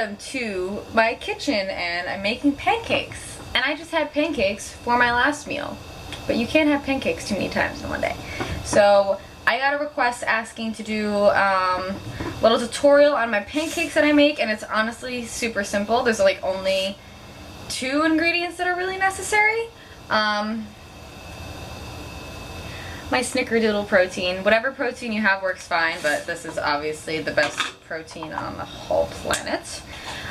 welcome to my kitchen, and I'm making pancakes. And I just had pancakes for my last meal, but you can't have pancakes too many times in one day. So I got a request asking to do a little tutorial on my pancakes that I make, and it's honestly super simple. There's like only 2 ingredients that are really necessary. My snickerdoodle protein. Whatever protein you have works fine, but this is obviously the best protein on the whole planet.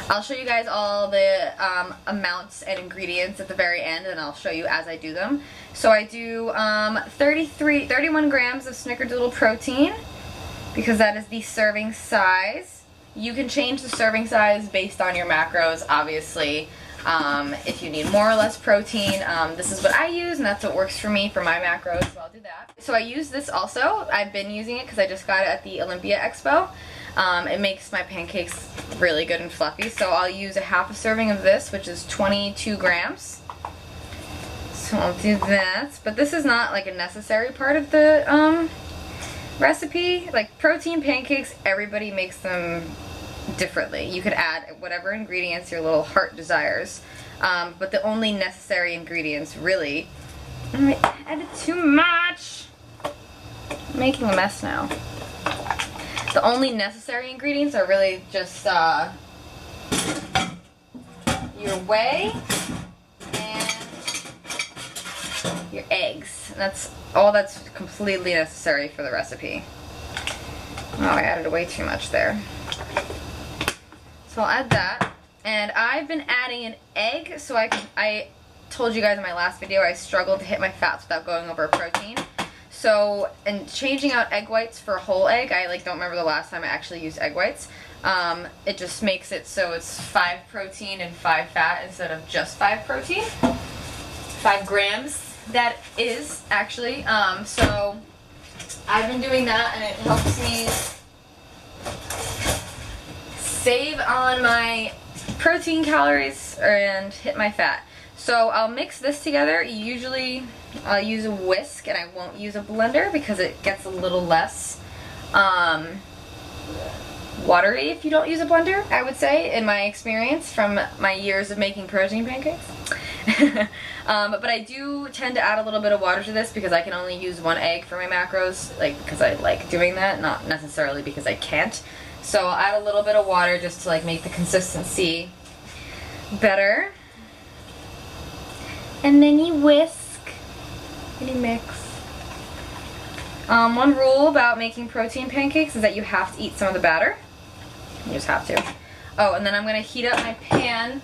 I'll show you guys all the amounts and ingredients at the very end, and I'll show you as I do them. So I do 31 grams of snickerdoodle protein, because that is the serving size. You can change the serving size based on your macros, obviously. If you need more or less protein, this is what I use, and that's what works for me for my macros, so I'll do that. So I use this also. I've been using it because I just got it at the Olympia Expo. It makes my pancakes really good and fluffy, so I'll use a half a serving of this, which is 22 grams. So I'll do that, but this is not like a necessary part of the recipe. Like protein pancakes, everybody makes them differently. You could add whatever ingredients your little heart desires, but the only necessary ingredients really, I added too much. I'm making a mess now. The only necessary ingredients are really just your whey and your eggs. And that's all that's completely necessary for the recipe. Oh, I added way too much there. So I'll add that, and I've been adding an egg, so I told you guys in my last video I struggled to hit my fats without going over protein. So, and changing out egg whites for whole egg, I don't remember the last time I actually used egg whites. It just makes it so it's 5 protein and 5 fat instead of just 5 protein. 5 grams, that is, actually. So I've been doing that, and it helps me save on my protein calories and hit my fat. So I'll mix this together. Usually I'll use a whisk, and I won't use a blender because it gets a little less watery if you don't use a blender, I would say, in my experience from my years of making protein pancakes. But I do tend to add a little bit of water to this because I can only use 1 egg for my macros, because I like doing that, not necessarily because I can't. So I'll add a little bit of water just to make the consistency better. And then you whisk and you mix. One rule about making protein pancakes is that you have to eat some of the batter. You just have to. Oh, and then I'm going to heat up my pan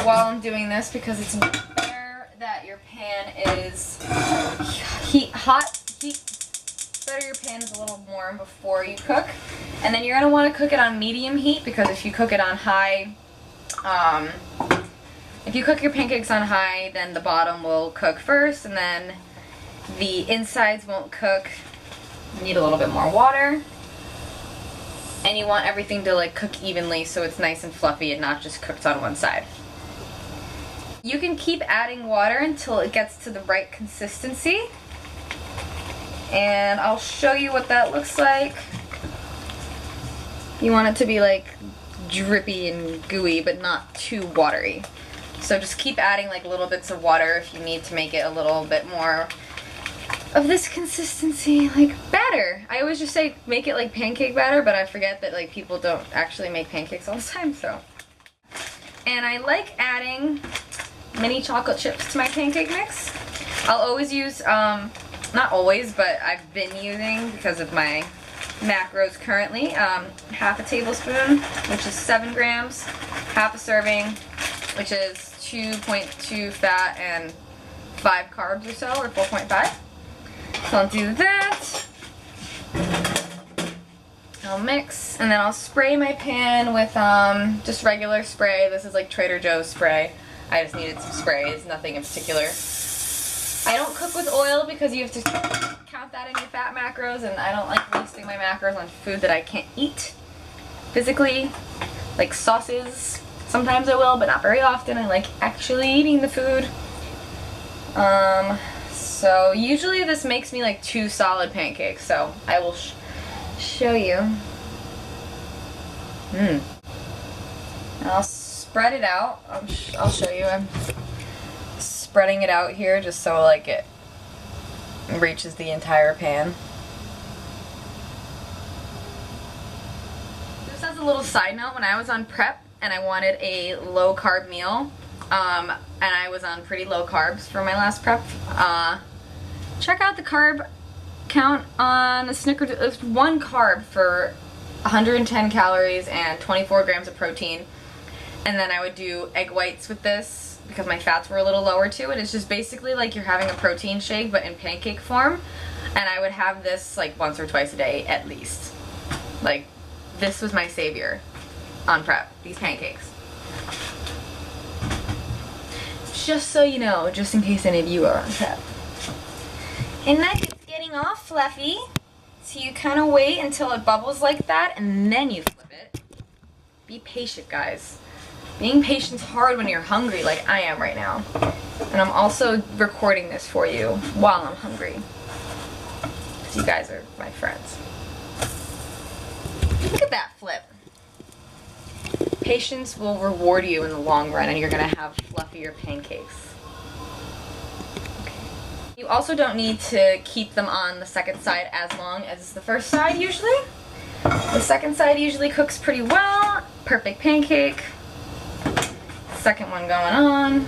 while I'm doing this, because it's better that your pan is better your pan is a little warm before you cook. And then you're going to want to cook it on medium heat, because if you cook it on high, if you cook your pancakes on high, then the bottom will cook first, and then the insides won't cook. You need a little bit more water. And you want everything to cook evenly so it's nice and fluffy and not just cooked on one side. You can keep adding water until it gets to the right consistency. And I'll show you what that looks like. You want it to be drippy and gooey, but not too watery. So just keep adding little bits of water if you need to make it a little bit more of this consistency, batter. I always just say make it like pancake batter, but I forget that people don't actually make pancakes all the time, so. And I like adding mini chocolate chips to my pancake mix. I'll always use, not always, but I've been using, because of my macros currently, half a tablespoon, which is 7 grams, half a serving, which is 2.2 fat and 5 carbs or so, or 4.5. So I'll do that. I'll mix, and then I'll spray my pan with just regular spray. This is Trader Joe's spray. I just needed some sprays, nothing in particular. I don't cook with oil because you have to count that in your fat macros, and I don't like wasting my macros on food that I can't eat physically, like sauces. Sometimes I will, but not very often. I like actually eating the food. So usually this makes me 2 solid pancakes, so I will show you. And I'll spread it out. I'll show you. I'm spreading it out here just so like it reaches the entire pan. Just as a little side note, when I was on prep and I wanted a low carb meal, and I was on pretty low carbs for my last prep, check out the carb count on the Snickerdoodle. It's 1 carb for 110 calories and 24 grams of protein. And then I would do egg whites with this because my fats were a little lower too. And it's just basically like you're having a protein shake but in pancake form. And I would have this like once or twice a day at least. Like, this was my savior on prep, these pancakes. Just so you know, just in case any of you are on prep. And like it's getting all fluffy, so you kind of wait until it bubbles like that and then you flip it. Be patient, guys. Being patient's hard when you're hungry like I am right now. And I'm also recording this for you while I'm hungry. Because you guys are my friends. Look at that flip. Patience will reward you in the long run and you're going to have fluffier pancakes. Okay. You also don't need to keep them on the second side as long as the first side usually. The second side usually cooks pretty well. Perfect pancake. Second one going on.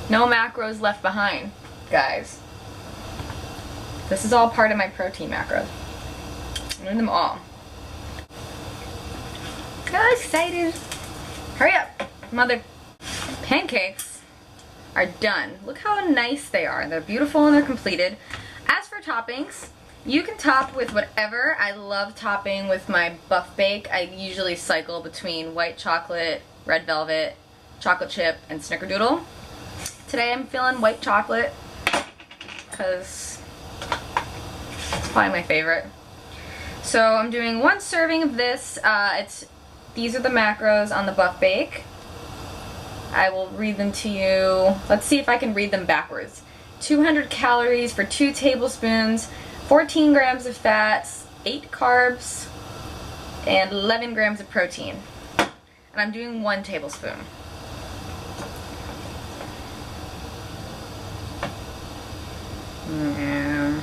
No macros left behind, guys. This is all part of my protein macros. I learned them all. So excited. Hurry up, mother. Pancakes are done. Look how nice they are. They're beautiful and they're completed. As for toppings, you can top with whatever. I love topping with my buff bake. I usually cycle between white chocolate, red velvet, chocolate chip, and snickerdoodle. Today I'm feeling white chocolate because it's probably my favorite. So I'm doing 1 serving of this. These are the macros on the buff bake. I will read them to you. Let's see if I can read them backwards. 200 calories for 2 tablespoons, 14 grams of fats, 8 carbs, and 11 grams of protein. And I'm doing 1 tablespoon. Yeah.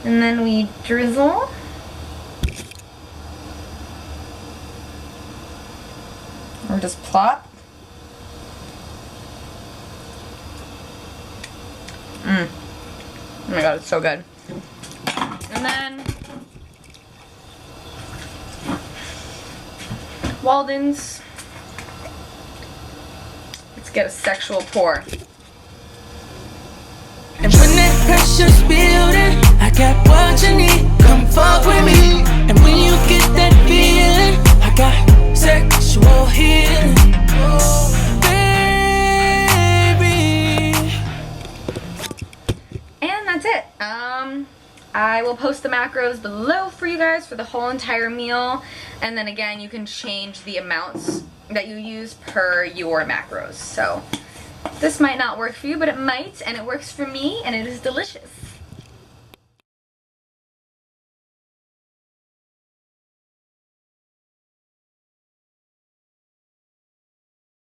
And then we drizzle. Or just plop. Oh my god, it's so good. And then Walden's. Let's get a sexual pour. And when that pressure's building, I got what you need. Come fuck with me. And when you get that feeling, I got sexual healing. Oh, baby. And that's it. I will post the macros below for you guys for the whole entire meal. And then again, you can change the amounts that you use per your macros. So this might not work for you, but it might, and it works for me, and it is delicious.